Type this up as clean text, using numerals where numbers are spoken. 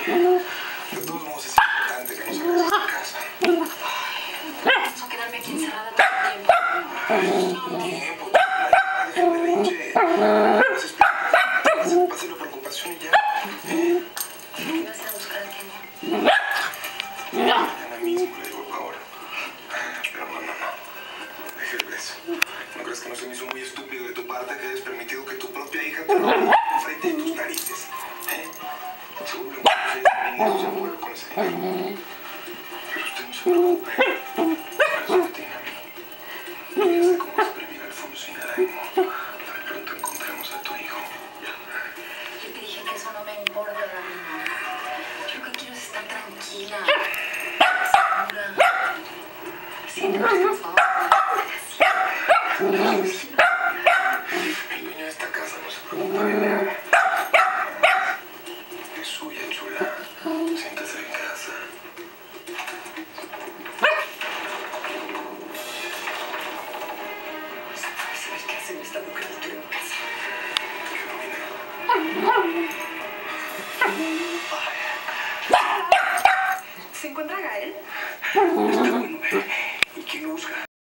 De todos modos es importante que no salgas de casa. Pienso quedarme aquí encerrada todo el tiempo. Tiempo, deja el berrinche. Pase la preocupación y ya. Me vas a buscar al Kenny. Mañana mismo le digo ahora. Pero no. Deja el beso. ¿No crees que no se me hizo muy estúpido de tu parte que hayas permitido que tu propia hija te robe enfrente de tus narices? Seguro que cuando se se vuelve con ese dinero. Pero usted no se preocupe. Para eso me tiene a mí. Y ya sé cómo exprimir Alfonso y Naraimo. Tan pronto encontremos a tu hijo. Yo te dije que eso no me importa, Ramiro. Yo lo que quiero es estar tranquila, segura. Siento que estás todo El dueño de esta casa no se preocupa de nada. Es suya, chula. Siéntase en casa. ¿Sabes qué hace esta mujer dentro de mi casa? Carolina. ¿Se encuentra Gael? Está muy